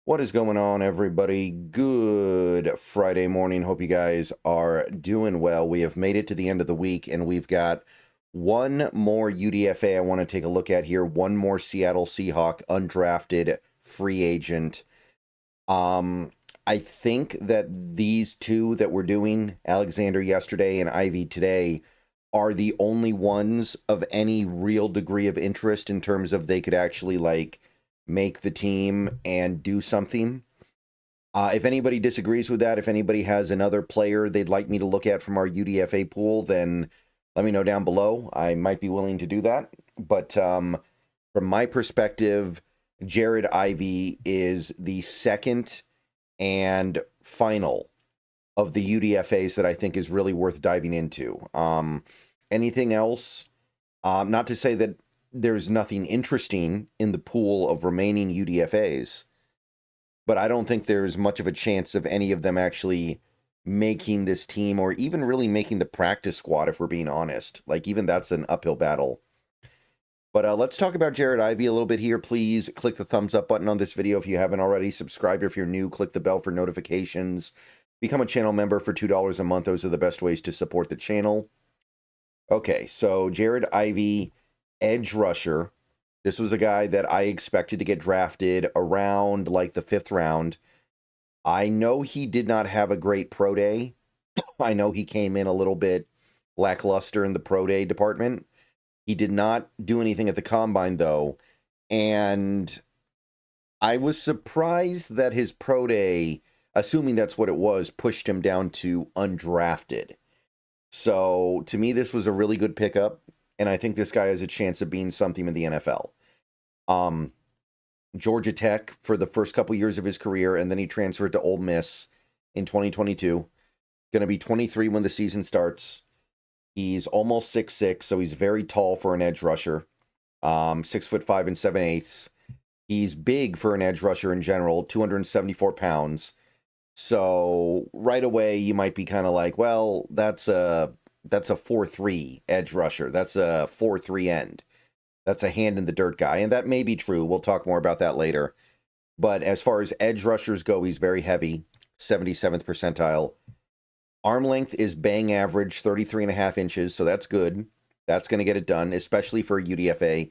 What is going on, everybody? Good Friday morning. Hope you guys are doing well. We have made it to the end of the week, and we've got one more UDFA I want to take a look at here. One more Seattle Seahawk undrafted free agent. I think that these two that we're doing, Alexandra yesterday and Ivey today, are the only ones of any real degree of interest in terms of they could actually make the team and do something. If anybody disagrees with that, if anybody has another player they'd like me to look at from our UDFA pool, then let me know down below. I might be willing to do that. But from my perspective, Jared Ivey is the second and final of the UDFAs that I think is really worth diving into. Anything else? Not to say that there's nothing interesting in the pool of remaining UDFAs, but I don't think there's much of a chance of any of them actually making this team or even really making the practice squad, if we're being honest. Like, even that's an uphill battle. But let's talk about Jared Ivey a little bit here. Please click the thumbs up button on this video if you haven't already. Subscribe if you're new. Click the bell for notifications. Become a channel member for $2 a month. Those are the best ways to support the channel. Okay, so Jared Ivey, edge rusher. This was a guy that I expected to get drafted around like the 5th round. I know he did not have a great pro day. I know he came in a little bit lackluster in the pro day department. He did not do anything at the combine, though. And I was surprised that his pro day, assuming that's what it was, pushed him down to undrafted. So to me, this was a really good pickup. And I think this guy has a chance of being something in the NFL. Georgia Tech for the first couple years of his career, and then he transferred to Ole Miss in 2022. Going to be 23 when the season starts. He's almost 6'6", so he's very tall for an edge rusher. 6'5" and 7/8. He's big for an edge rusher in general, 274 pounds. So right away, you might be kind of like, well, that's a 4-3 edge rusher. That's a 4-3 end. That's a hand in the dirt guy. And that may be true. We'll talk more about that later. But as far as edge rushers go, he's very heavy, 77th percentile. Arm length is bang average, 33.5 inches. So that's good. That's going to get it done, especially for a UDFA.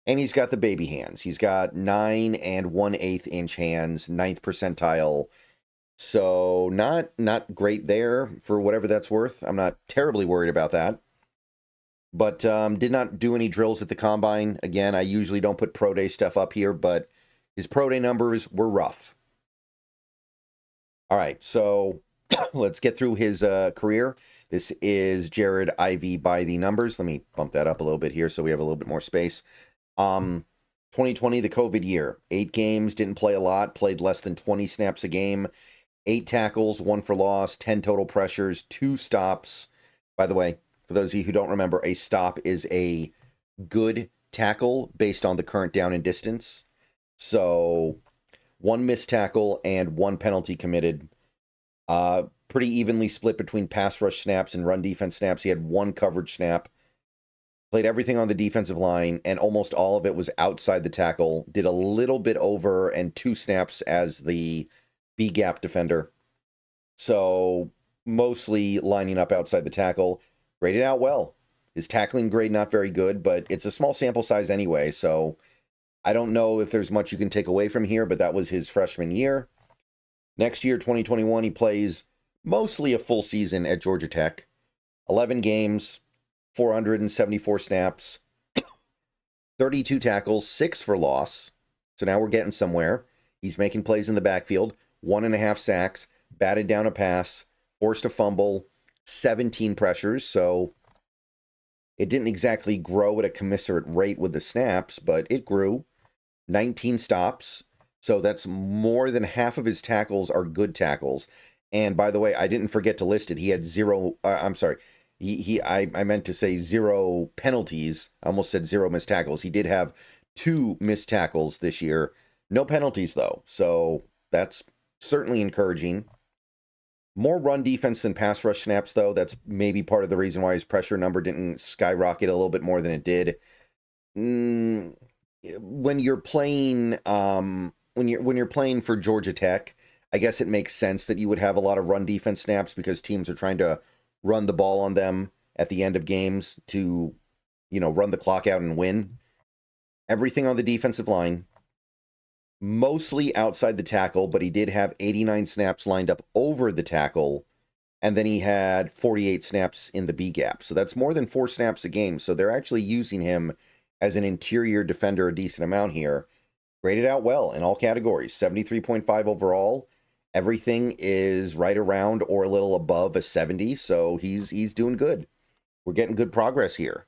And he's got the baby hands. He's got 9 1/8 inch hands, 9th percentile. So not great there for whatever that's worth. I'm not terribly worried about that. But did not do any drills at the combine. Again, I usually don't put pro day stuff up here, but his pro day numbers were rough. All right, so let's get through his career. This is Jared Ivey by the numbers. Let me bump that up a little bit here so we have a little bit more space. 2020, the COVID year. 8 games, didn't play a lot, played less than 20 snaps a game. 8 tackles, 1 for loss, 10 total pressures, 2 stops. By the way, for those of you who don't remember, a stop is a good tackle based on the current down and distance. So 1 missed tackle and 1 penalty committed. Pretty evenly split between pass rush snaps and run defense snaps. He had 1 coverage snap. Played everything on the defensive line, and almost all of it was outside the tackle. Did a little bit over and 2 snaps as the B-gap defender. So mostly lining up outside the tackle. Graded out well. His tackling grade not very good, but it's a small sample size anyway, so I don't know if there's much you can take away from here, but that was his freshman year. Next year, 2021, he plays mostly a full season at Georgia Tech. 11 games, 474 snaps, 32 tackles, 6 for loss. So now we're getting somewhere. He's making plays in the backfield. 1.5 sacks, batted down a pass, forced a fumble, 17 pressures. So it didn't exactly grow at a commensurate rate with the snaps, but it grew. 19 stops. So that's more than half of his tackles are good tackles. And by the way, I didn't forget to list it. He had 0, I'm sorry. I meant to say 0 penalties. I almost said 0 missed tackles. He did have 2 missed tackles this year. No penalties, though. So that's certainly encouraging. More run defense than pass rush snaps, though. That's maybe part of the reason why his pressure number didn't skyrocket a little bit more than it did. When you're playing when you're playing for Georgia Tech, I guess it makes sense that you would have a lot of run defense snaps because teams are trying to run the ball on them at the end of games to, run the clock out and win. Everything on the defensive line, mostly outside the tackle, but he did have 89 snaps lined up over the tackle, and then he had 48 snaps in the B gap. So that's more than 4 snaps a game. So they're actually using him as an interior defender a decent amount here. Graded out well in all categories, 73.5 overall. Everything is right around or a little above a 70, so he's doing good. We're getting good progress here.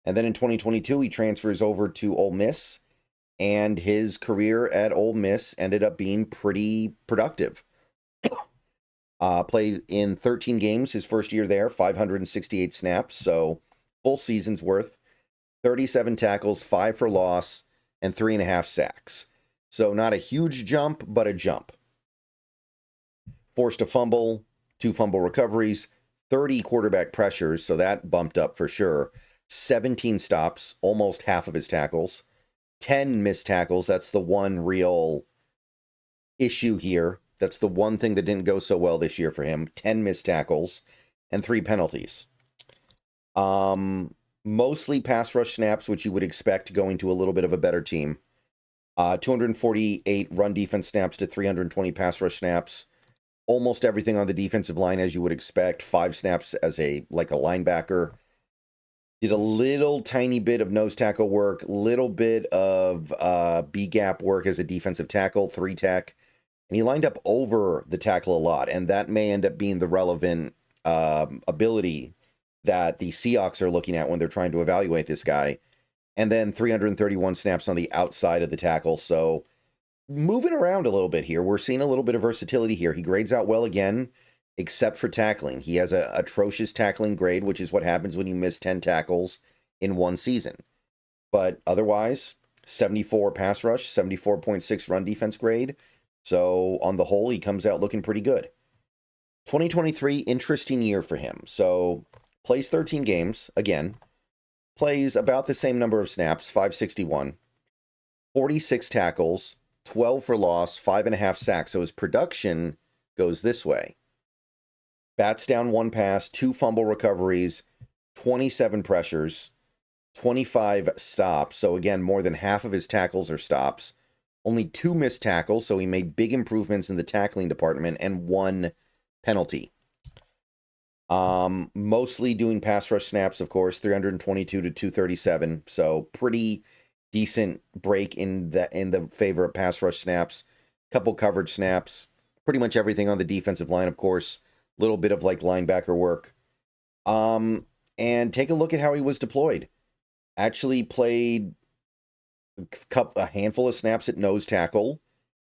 And then in 2022, he transfers over to Ole Miss, and his career at Ole Miss ended up being pretty productive. Played in 13 games his first year there, 568 snaps, so full season's worth, 37 tackles, 5 for loss, and 3.5 sacks. So not a huge jump, but a jump. Forced a fumble, 2 fumble recoveries, 30 quarterback pressures, so that bumped up for sure. 17 stops, almost half of his tackles. 10 missed tackles, that's the one real issue here. That's the one thing that didn't go so well this year for him. 10 missed tackles and 3 penalties. Mostly pass rush snaps, which you would expect going to a little bit of a better team. 248 run defense snaps to 320 pass rush snaps. Almost everything on the defensive line, as you would expect. 5 snaps as a linebacker. Did a little tiny bit of nose tackle work, little bit of B-gap work as a defensive tackle, 3 tech. And he lined up over the tackle a lot, and that may end up being the relevant ability that the Seahawks are looking at when they're trying to evaluate this guy. And then 331 snaps on the outside of the tackle. So moving around a little bit here. We're seeing a little bit of versatility here. He grades out well again, except for tackling. He has an atrocious tackling grade, which is what happens when you miss 10 tackles in one season. But otherwise, 74 pass rush, 74.6 run defense grade. So on the whole, he comes out looking pretty good. 2023, interesting year for him. So plays 13 games, again. Plays about the same number of snaps, 561. 46 tackles, 12 for loss, 5.5 sacks. So his production goes this way. Bats down 1 pass, 2 fumble recoveries, 27 pressures, 25 stops. So again, more than half of his tackles are stops. Only 2 missed tackles, so he made big improvements in the tackling department, and 1 penalty. Mostly doing pass rush snaps, of course, 322 to 237. So pretty decent break in the favor of pass rush snaps. Couple coverage snaps. Pretty much everything on the defensive line, of course. Little bit of linebacker work. And take a look at how he was deployed. Actually played a handful of snaps at nose tackle,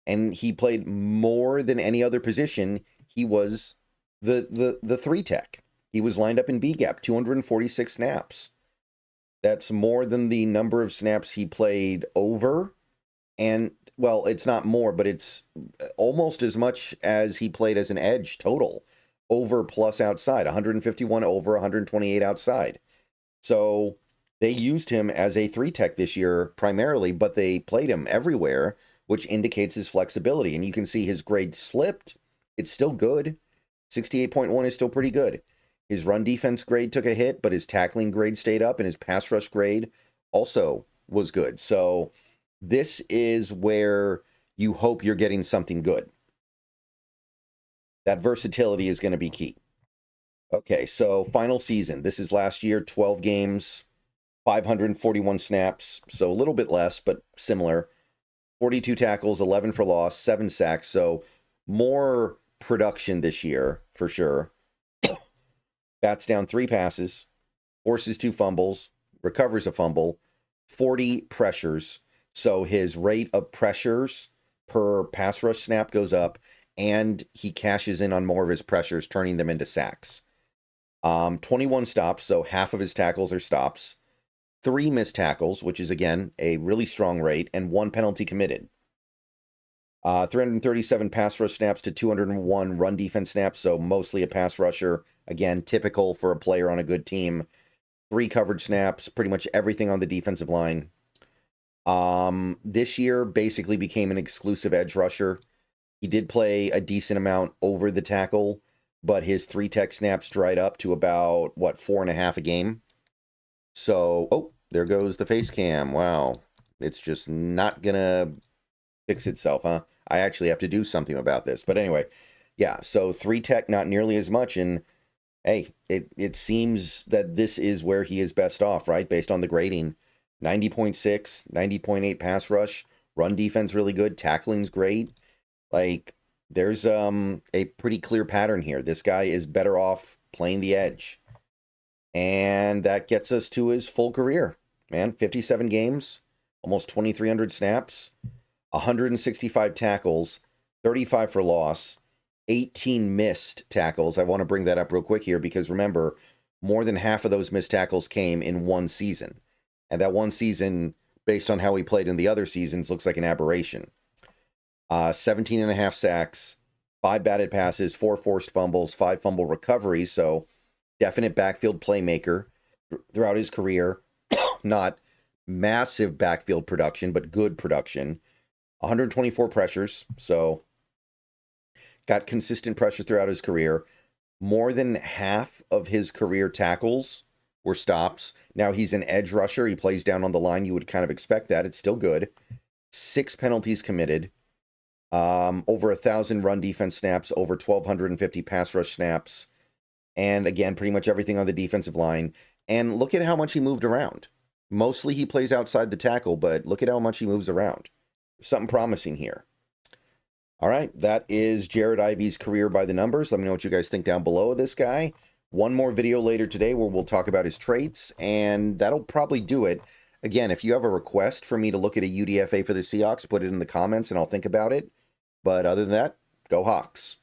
and he played more than any other position. He was the 3 tech. He was lined up in B gap, 246 snaps. That's more than the number of snaps he played over, and well, it's not more, but it's almost as much as he played as an edge total. Over plus outside, 151 over, 128 outside. So they used him as a 3 tech this year primarily, but they played him everywhere, which indicates his flexibility. And you can see his grade slipped. It's still good. 68.1 is still pretty good. His run defense grade took a hit, but his tackling grade stayed up, and his pass rush grade also was good. So this is where you hope you're getting something good. That versatility is going to be key. Okay, so final season. This is last year, 12 games, 541 snaps, so a little bit less, but similar. 42 tackles, 11 for loss, 7 sacks, so more production this year, for sure. Bats down 3 passes, forces 2 fumbles, recovers a fumble, 40 pressures, so his rate of pressures per pass rush snap goes up, and he cashes in on more of his pressures, turning them into sacks. 21 stops, so half of his tackles are stops. 3 missed tackles, which is, again, a really strong rate, and 1 penalty committed. 337 pass rush snaps to 201 run defense snaps, so mostly a pass rusher. Again, typical for a player on a good team. 3 coverage snaps, pretty much everything on the defensive line. This year basically became an exclusive edge rusher. He did play a decent amount over the tackle, but his 3-tech snaps dried up to about, what, 4.5 a game. So, oh, there goes the face cam. Wow. It's just not going to fix itself, huh? I actually have to do something about this. But anyway, yeah, so 3-tech, not nearly as much. And hey, it seems that this is where he is best off, right? Based on the grading. 90.6, 90.8 pass rush, run defense really good, tackling's great. Like, there's a pretty clear pattern here. This guy is better off playing the edge. And that gets us to his full career, man. 57 games, almost 2,300 snaps, 165 tackles, 35 for loss, 18 missed tackles. I want to bring that up real quick here because remember, more than half of those missed tackles came in one season. And that one season, based on how he played in the other seasons, looks like an aberration. 17.5 sacks, 5 batted passes, 4 forced fumbles, 5 fumble recoveries. So definite backfield playmaker throughout his career. Not massive backfield production, but good production. 124 pressures. So got consistent pressure throughout his career. More than half of his career tackles were stops. Now he's an edge rusher. He plays down on the line. You would kind of expect that. It's still good. 6 penalties committed. Over 1,000 run defense snaps, over 1,250 pass rush snaps, and again, pretty much everything on the defensive line. And look at how much he moved around. Mostly he plays outside the tackle, but look at how much he moves around. Something promising here. All right, that is Jared Ivey's career by the numbers. Let me know what you guys think down below of this guy. One more video later today where we'll talk about his traits, and that'll probably do it. Again, if you have a request for me to look at a UDFA for the Seahawks, put it in the comments and I'll think about it. But other than that, go Hawks.